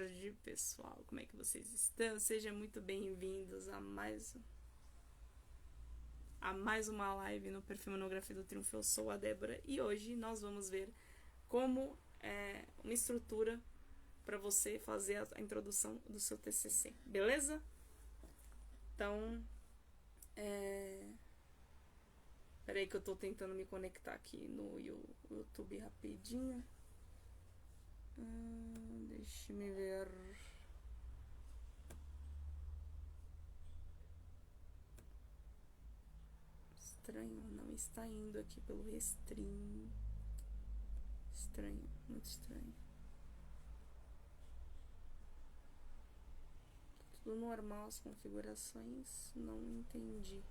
tarde, pessoal. Como é que vocês estão? Sejam muito bem-vindos a mais uma live no Perfil Monografia do Triunfo. Eu sou a Débora e hoje nós vamos ver como uma estrutura para você fazer a introdução do seu TCC, beleza? Então, peraí que eu tô tentando me conectar aqui no YouTube rapidinho. Deixa me ver. Estranho, não está indo aqui pelo Restream. Estranho, muito estranho. Tudo normal, as configurações, não entendi.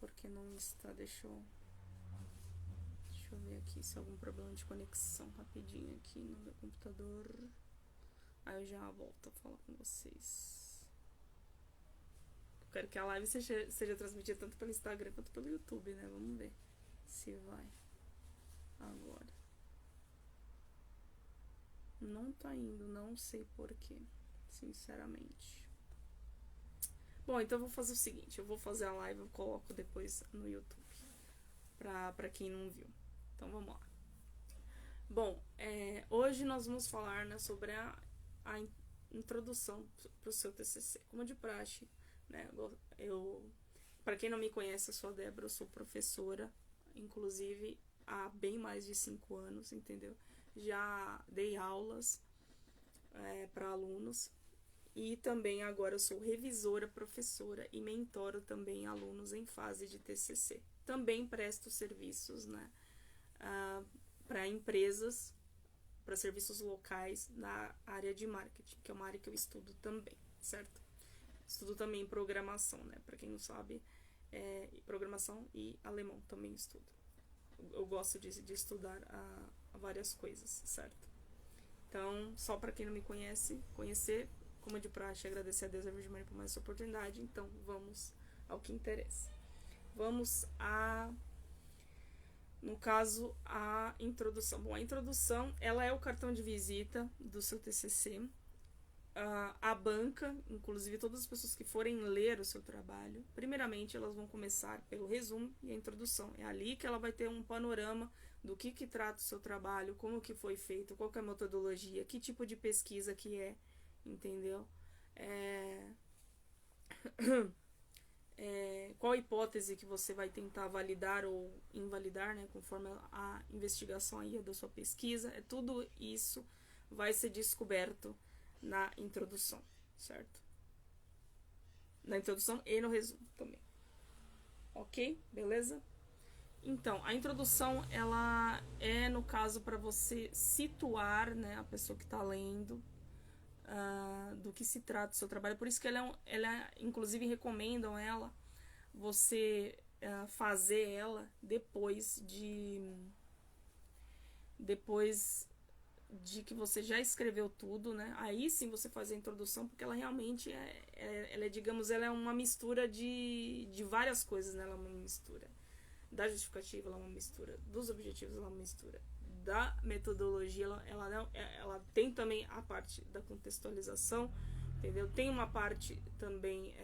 Porque não está, deixa eu ver aqui se há algum problema de conexão rapidinho aqui no meu computador. Aí eu já volto a falar com vocês. Eu quero que a live seja transmitida tanto pelo Instagram quanto pelo YouTube, né? Vamos ver se vai agora. Não tá indo, não sei porquê, sinceramente. Bom, então eu vou fazer o seguinte, eu vou fazer a live, eu coloco depois no YouTube, pra quem não viu. Então vamos lá. Bom, hoje nós vamos falar, né, sobre a introdução para o seu TCC. Como de praxe, né, para quem não me conhece, eu sou a Débora, eu sou professora, inclusive há bem mais de 5 anos, entendeu? Já dei aulas para alunos e também agora eu sou revisora, professora e mentoro também alunos em fase de TCC. Também presto serviços, né, para empresas, para serviços locais na área de marketing, que é uma área que eu estudo também, certo? Estudo também programação, né? Para quem não sabe, programação e alemão também estudo. Eu gosto de estudar várias coisas, certo? Então, só para quem não me conhece, conhecer, como de praxe, agradecer a Deus e a Virgem Maria por mais essa oportunidade. Então, vamos ao que interessa. Vamos no caso, a introdução. Bom, a introdução, ela é o cartão de visita do seu TCC. A banca, inclusive todas as pessoas que forem ler o seu trabalho, primeiramente elas vão começar pelo resumo e a introdução. É ali que ela vai ter um panorama do que trata o seu trabalho, como que foi feito, qual que é a metodologia, que tipo de pesquisa que é, entendeu? Qual a hipótese que você vai tentar validar ou invalidar, né, conforme a investigação aí da sua pesquisa. Tudo isso vai ser descoberto na introdução, certo? Na introdução e no resumo também. Ok? Beleza? Então, a introdução, ela é, no caso, para você situar, né, a pessoa que está lendo, do que se trata o seu trabalho. Por isso que ela inclusive, recomendam ela, você fazer ela depois de que você já escreveu tudo, né? Aí sim você faz a introdução, porque ela realmente digamos, ela é uma mistura de várias coisas, né? Ela é uma mistura da justificativa, ela é uma mistura dos objetivos, ela é uma mistura da metodologia, ela tem também a parte da contextualização, entendeu? Tem uma parte também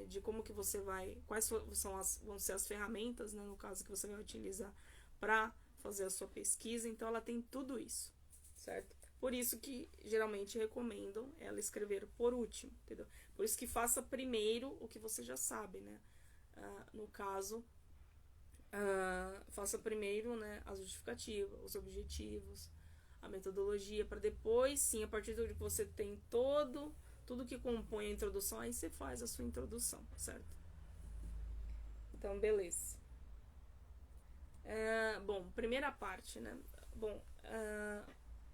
de como que você quais vão ser as ferramentas, né, no caso, que você vai utilizar para fazer a sua pesquisa. Então ela tem tudo isso, certo? Por isso que geralmente recomendam ela escrever por último, entendeu? Por isso que faça primeiro o que você já sabe, né? No caso, faça primeiro, né, a justificativa, os objetivos, a metodologia, para depois sim, a partir de que você tem tudo que compõe a introdução, aí você faz a sua introdução, certo? Então, beleza. Bom, primeira parte, né? Bom,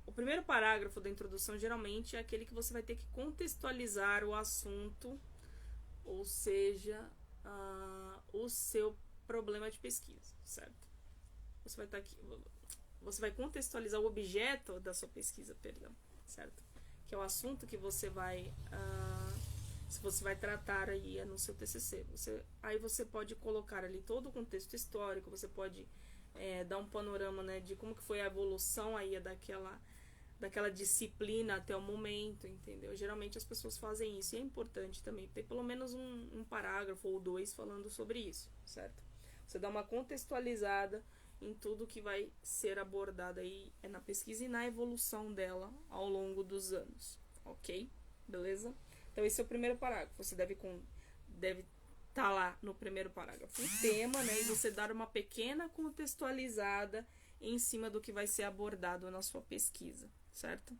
o primeiro parágrafo da introdução geralmente é aquele que você vai ter que contextualizar o assunto, ou seja, o seu problema de pesquisa, certo? Você vai contextualizar o objeto da sua pesquisa, certo? Que é o assunto que você vai tratar aí no seu TCC. Aí você pode colocar ali todo o contexto histórico, você pode dar um panorama, né, de como que foi a evolução aí daquela disciplina até o momento, entendeu? Geralmente as pessoas fazem isso, e é importante também ter pelo menos um parágrafo ou dois falando sobre isso, certo? Você dá uma contextualizada em tudo que vai ser abordado aí na pesquisa e na evolução dela ao longo dos anos, ok? Beleza? Então esse é o primeiro parágrafo. Você deve estar lá no primeiro parágrafo o tema, né? E você dar uma pequena contextualizada em cima do que vai ser abordado na sua pesquisa, certo?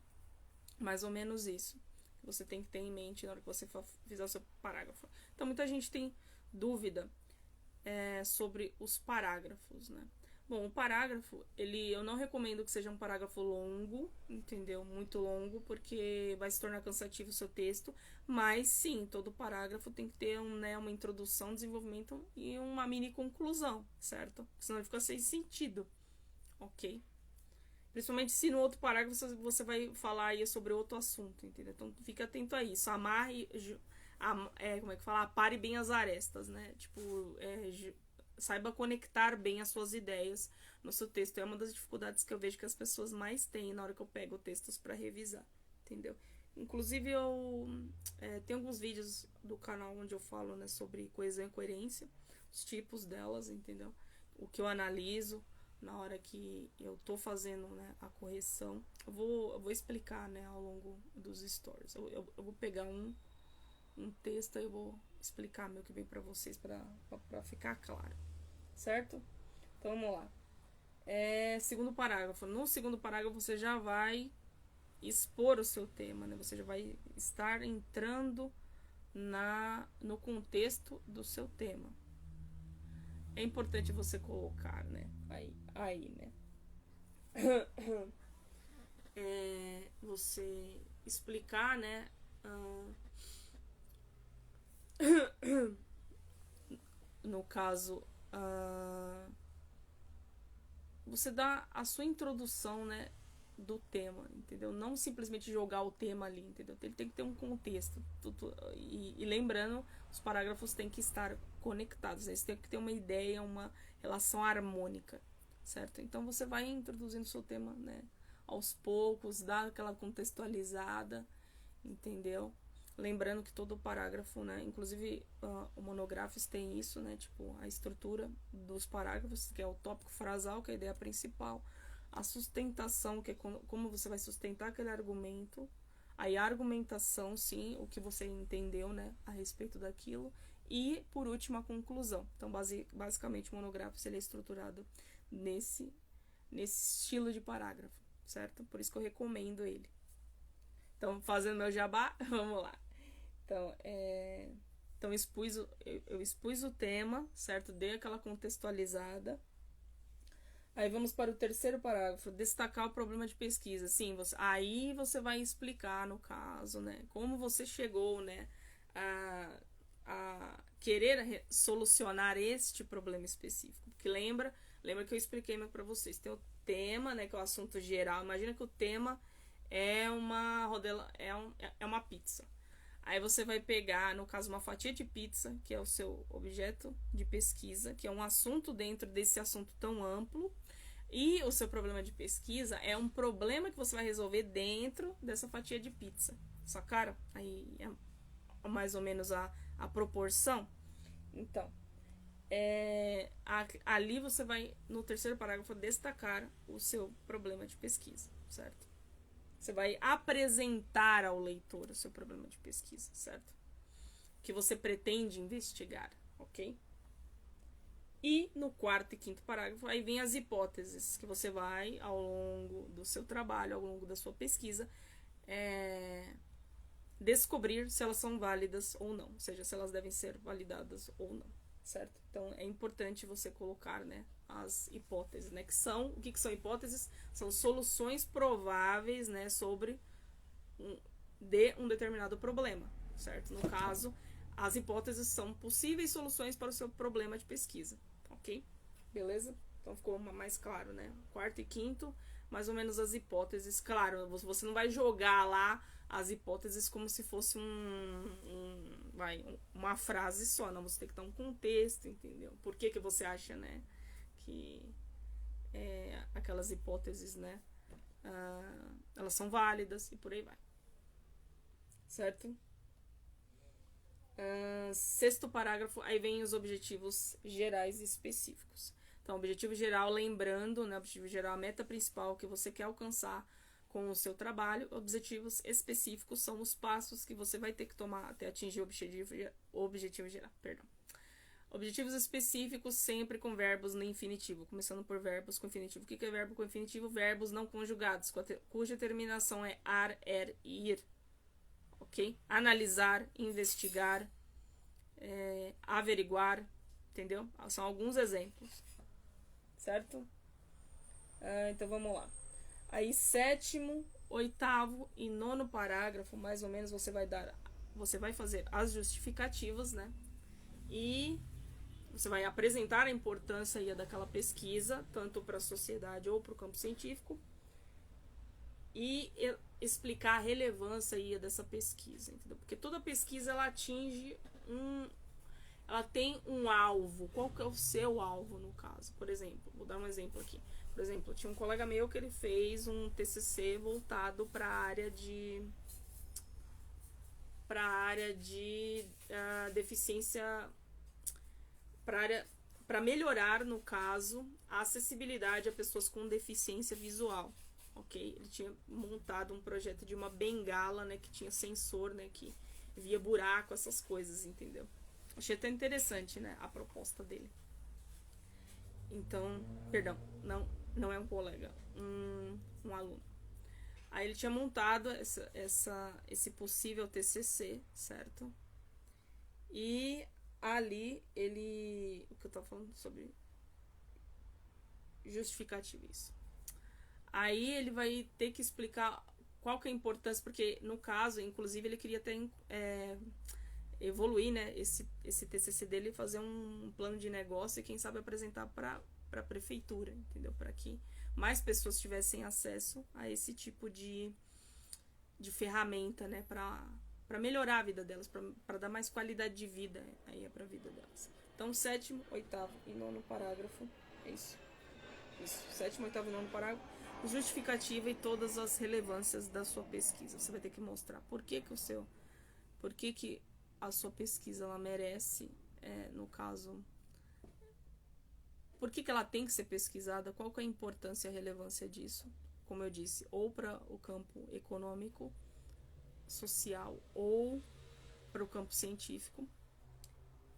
Mais ou menos isso que você tem que ter em mente na hora que você fizer o seu parágrafo. Então muita gente tem dúvida sobre os parágrafos, né? Bom, o parágrafo, eu não recomendo que seja um parágrafo longo, entendeu? Muito longo, porque vai se tornar cansativo o seu texto, mas sim, todo parágrafo tem que ter uma introdução, desenvolvimento e uma mini conclusão, certo? Senão ele fica sem sentido, ok? Principalmente se no outro parágrafo você vai falar aí sobre outro assunto, entendeu? Então fique atento a isso, como é que fala? Apare bem as arestas, né? Tipo, saiba conectar bem as suas ideias no seu texto. É uma das dificuldades que eu vejo que as pessoas mais têm na hora que eu pego textos para revisar, entendeu? Inclusive eu tenho alguns vídeos do canal onde eu falo, né, sobre coesão e coerência, os tipos delas, entendeu? O que eu analiso na hora que eu tô fazendo, né, a correção. Eu vou explicar, né, ao longo dos stories. Eu vou pegar um texto e eu vou explicar meio que bem para vocês para ficar claro, certo? Então vamos lá. Segundo parágrafo. No segundo parágrafo você já vai expor o seu tema, né? Você já vai estar entrando no contexto do seu tema. É importante você colocar, né? Aí, né? Você explicar, né? No caso, você dá a sua introdução, né, do tema, entendeu? Não simplesmente jogar o tema ali, entendeu? Ele tem que ter um contexto. E lembrando, os parágrafos têm que estar conectados, né? Você tem que ter uma ideia, uma relação harmônica, certo? Então você vai introduzindo o seu tema, né, aos poucos, dá aquela contextualizada, entendeu? Lembrando que todo parágrafo, né, inclusive o Monographs tem isso, né, tipo a estrutura dos parágrafos, que é o tópico frasal, que é a ideia principal, a sustentação, que é como você vai sustentar aquele argumento, aí a argumentação, sim, o que você entendeu, né, a respeito daquilo, e por último a conclusão. Então basicamente o Monographs ele é estruturado nesse estilo de parágrafo, certo? Por isso que eu recomendo ele. Então, fazendo meu jabá, vamos lá. Então, eu expus o tema, certo? Dei aquela contextualizada. Aí vamos para o terceiro parágrafo, destacar o problema de pesquisa. Sim, aí você vai explicar, no caso, né, como você chegou, né, a querer solucionar este problema específico. Porque lembra que eu expliquei para vocês. Tem o tema, né, que é o assunto geral. Imagina que o tema é uma pizza. Aí você vai pegar, no caso, uma fatia de pizza, que é o seu objeto de pesquisa, que é um assunto dentro desse assunto tão amplo, e o seu problema de pesquisa é um problema que você vai resolver dentro dessa fatia de pizza. Sacaram? Aí é mais ou menos a proporção. Então, ali você vai, no terceiro parágrafo, destacar o seu problema de pesquisa, certo? Você vai apresentar ao leitor o seu problema de pesquisa, certo? Que você pretende investigar, ok? E no quarto e quinto parágrafo, aí vem as hipóteses que você vai, ao longo do seu trabalho, ao longo da sua pesquisa, descobrir se elas são válidas ou não, ou seja, se elas devem ser validadas ou não, certo? Então, é importante você colocar, né, as hipóteses, né, o que são hipóteses? São soluções prováveis, né, de um determinado problema, certo? No caso, as hipóteses são possíveis soluções para o seu problema de pesquisa, ok? Beleza? Então ficou mais claro, né? Quarto e quinto, mais ou menos as hipóteses. Claro, você não vai jogar lá as hipóteses como se fosse uma frase só, não, você tem que dar um contexto, entendeu? Por que você acha, né, que aquelas hipóteses, né, elas são válidas e por aí vai. Certo? Sexto parágrafo, aí vem os objetivos gerais e específicos. Então, objetivo geral, lembrando, né, objetivo geral, a meta principal que você quer alcançar com o seu trabalho. Objetivos específicos são os passos que você vai ter que tomar até atingir o objetivo geral. Perdão. Objetivos específicos sempre com verbos no infinitivo, começando por verbos com infinitivo. O que é verbo com infinitivo? Verbos não conjugados, cuja terminação é ar, ir. Ok? Analisar, investigar, averiguar, entendeu? São alguns exemplos, certo? Então vamos lá. Aí sétimo, oitavo e nono parágrafo, mais ou menos, você vai fazer as justificativas, né? E você vai apresentar a importância aí daquela pesquisa, tanto para a sociedade ou para o campo científico, e explicar a relevância aí dessa pesquisa, entendeu? Porque toda pesquisa ela atinge ela tem um alvo. Qual que é o seu alvo no caso? Por exemplo, vou dar um exemplo aqui. Por exemplo, tinha um colega meu que ele fez um TCC voltado para a área de deficiência, para melhorar, no caso, a acessibilidade a pessoas com deficiência visual. Ok? Ele tinha montado um projeto de uma bengala, né, que tinha sensor, né, que via buraco, essas coisas, entendeu? Achei até interessante, né, a proposta dele. Então, perdão, não é um colega, um aluno. Aí ele tinha montado esse possível TCC, certo? E ali o que eu tava falando sobre justificativa, isso. Aí ele vai ter que explicar qual que é a importância, porque no caso, inclusive, ele queria até evoluir, né, esse TCC dele, fazer um plano de negócio e quem sabe apresentar para a prefeitura, entendeu? Para que mais pessoas tivessem acesso a esse tipo de ferramenta, né, para melhorar a vida delas, para dar mais qualidade de vida aí para a vida delas. Então, sétimo, oitavo e nono parágrafo, é isso. Sétimo, oitavo e nono parágrafo, justificativa e todas as relevâncias da sua pesquisa. Você vai ter que mostrar por que a sua pesquisa ela merece, no caso, por que ela tem que ser pesquisada, qual que é a importância e a relevância disso, como eu disse, ou para o campo econômico, social, ou para o campo científico.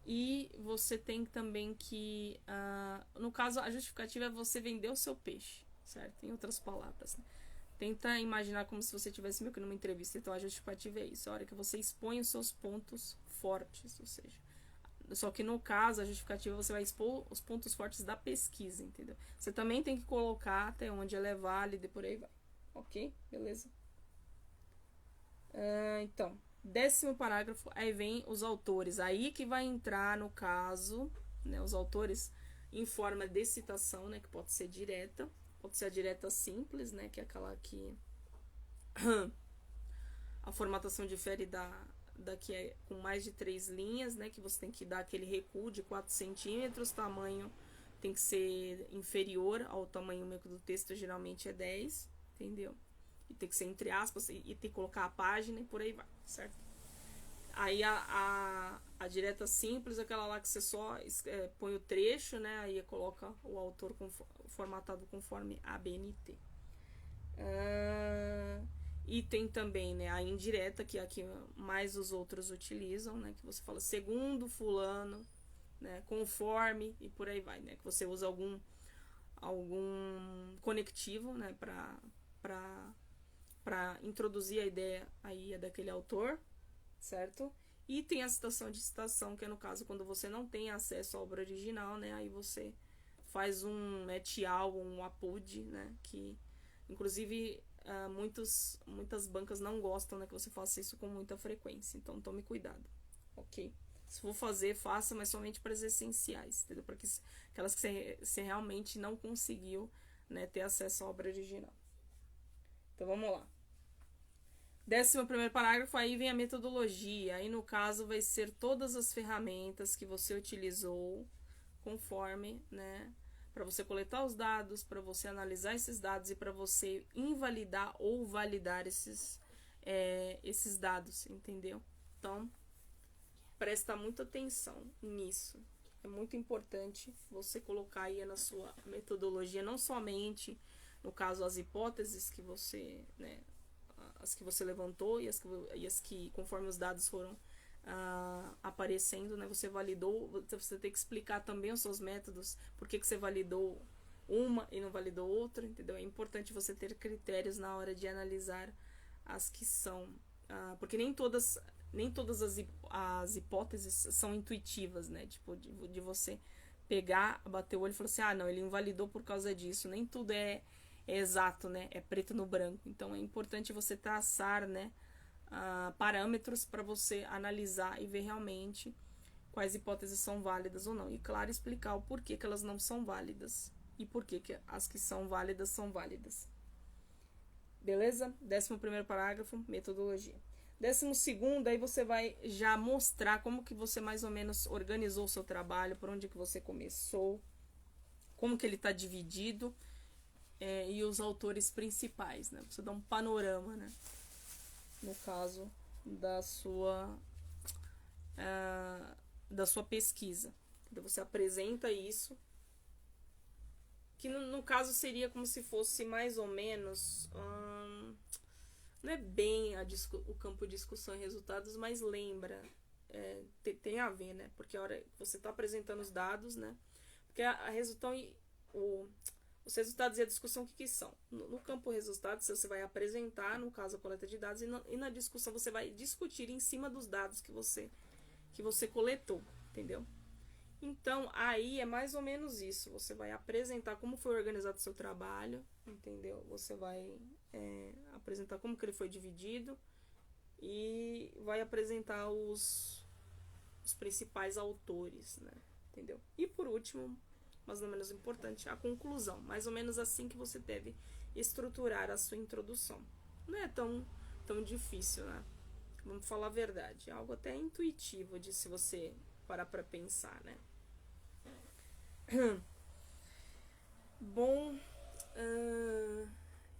E você tem também que, no caso, a justificativa é você vender o seu peixe, certo? Em outras palavras, né? Tenta imaginar como se você estivesse meio que numa entrevista. Então a justificativa é isso, a hora que você expõe os seus pontos fortes, ou seja, só que no caso a justificativa você vai expor os pontos fortes da pesquisa, entendeu? Você também tem que colocar até onde ela é válida e por aí vai, ok? Beleza? Então, décimo parágrafo, aí vem os autores, aí que vai entrar no caso, né, os autores em forma de citação, né, que pode ser direta, pode ser a direta simples, né, que é aquela que a formatação difere da que é com mais de 3 linhas, né, que você tem que dar aquele recuo de 4 centímetros, tamanho tem que ser inferior ao tamanho meio do texto, geralmente é 10, entendeu? E tem que ser entre aspas, e tem que colocar a página e por aí vai, certo? Aí a direta simples, aquela lá que você só põe o trecho, né? Aí coloca o autor formatado conforme a BNT. E tem também, né, a indireta, que é a que mais os outros utilizam, né? Que você fala segundo fulano, né? Conforme e por aí vai, né? Que você usa algum conectivo, né? Para introduzir a ideia aí daquele autor, certo? E tem a citação de citação, que é no caso quando você não tem acesso à obra original, né? Aí você faz um etial, um apud, né? Que inclusive muitas bancas não gostam, né, que você faça isso com muita frequência. Então tome cuidado, ok? Se for fazer, faça, mas somente para as essenciais, entendeu? Para aquelas que você realmente não conseguiu, né, ter acesso à obra original. Então vamos lá. 11º parágrafo, aí vem a metodologia. Aí no caso vai ser todas as ferramentas que você utilizou conforme, né, para você coletar os dados, para você analisar esses dados e para você invalidar ou validar esses dados, entendeu? Então, presta muita atenção nisso. É muito importante você colocar aí na sua metodologia, não somente, no caso, as hipóteses que você, né, as que você levantou e as que conforme os dados foram aparecendo, né, você validou, você tem que explicar também os seus métodos, por que você validou uma e não validou outra, entendeu? É importante você ter critérios na hora de analisar as que são, porque nem todas as hipóteses são intuitivas, né? Tipo, de você pegar, bater o olho e falar assim, não, ele invalidou por causa disso. Nem tudo é exato, né? É preto no branco. Então, é importante você traçar, né, parâmetros para você analisar e ver realmente quais hipóteses são válidas ou não. E, claro, explicar o porquê que elas não são válidas e porquê que as que são válidas são válidas. Beleza? 11º parágrafo, metodologia. 12º, aí você vai já mostrar como que você mais ou menos organizou o seu trabalho, por onde que você começou, como que ele está dividido, e os autores principais, né? Você dá um panorama, né? No caso da sua pesquisa. Então, você apresenta isso, que no caso seria como se fosse mais ou menos... não é bem o campo de discussão e resultados, mas lembra, tem a ver, né? Porque a hora que você está apresentando os dados, né? Porque os resultados e a discussão, o que são? No campo resultados, você vai apresentar, no caso, a coleta de dados, e na discussão você vai discutir em cima dos dados que você coletou, entendeu? Então, aí é mais ou menos isso. Você vai apresentar como foi organizado o seu trabalho, entendeu? Você vai apresentar como que ele foi dividido e vai apresentar os principais autores, né? Entendeu? E por último, mas não menos importante, a conclusão. Mais ou menos assim que você deve estruturar a sua introdução. Não é tão difícil, né? Vamos falar a verdade. É algo até intuitivo de se você parar para pensar, né? Bom,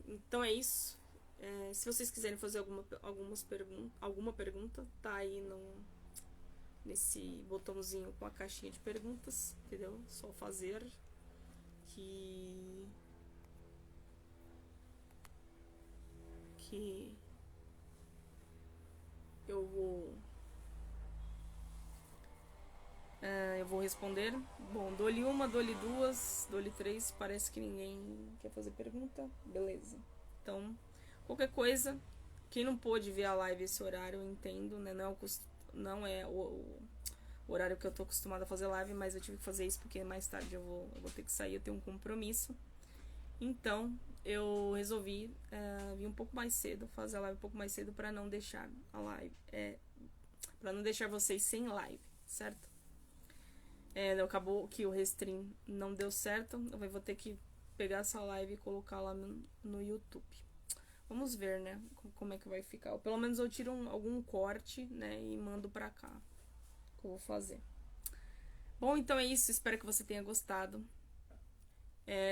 então é isso. Se vocês quiserem fazer alguma pergunta, tá aí nesse botãozinho com a caixinha de perguntas, entendeu? Só fazer que eu vou responder. Bom, dou-lhe uma, dou-lhe duas, dou-lhe três. Parece que ninguém quer fazer pergunta. Beleza. Então, qualquer coisa, quem não pôde ver a live esse horário, eu entendo, né? Não é o horário que eu tô acostumada a fazer live, mas eu tive que fazer isso porque mais tarde eu vou ter que sair, eu tenho um compromisso. Então, eu resolvi vir um pouco mais cedo, fazer a live um pouco mais cedo para não deixar a live, para não deixar vocês sem live, certo? Acabou que o restream não deu certo, eu vou ter que pegar essa live e colocar lá no YouTube. Vamos ver, né, como é que vai ficar. Ou pelo menos eu tiro algum corte, né, e mando pra cá, que eu vou fazer. Bom, então é isso, espero que você tenha gostado.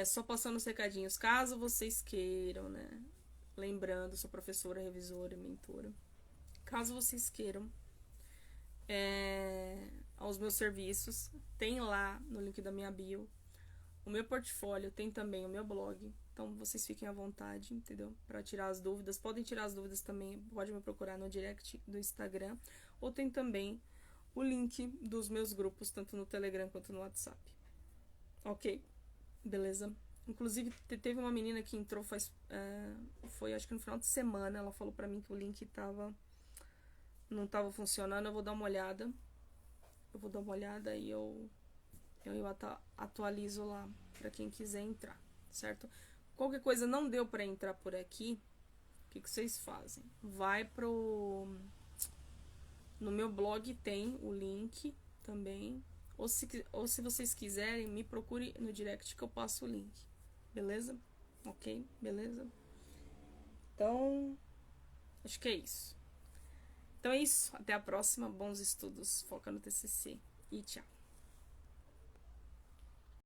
Só passando os recadinhos, caso vocês queiram, né, lembrando, sou professora, revisora e mentora. Caso vocês queiram aos meus serviços, tem lá no link da minha bio o meu portfólio, tem também o meu blog, então vocês fiquem à vontade, entendeu? Para tirar as dúvidas, podem tirar as dúvidas também, pode me procurar no direct do Instagram, ou tem também o link dos meus grupos, tanto no Telegram quanto no WhatsApp. Ok? Beleza? Inclusive, teve uma menina que entrou foi acho que no final de semana, ela falou pra mim que o link não tava funcionando. Eu vou dar uma olhada e eu atualizo lá pra quem quiser entrar, certo? Qualquer coisa não deu pra entrar por aqui, o que vocês fazem? Vai no meu blog, tem o link também, ou se vocês quiserem, me procure no direct que eu passo o link, beleza? Ok? Beleza? Então, acho que é isso. Então é isso, até a próxima, bons estudos, foca no TCC e tchau.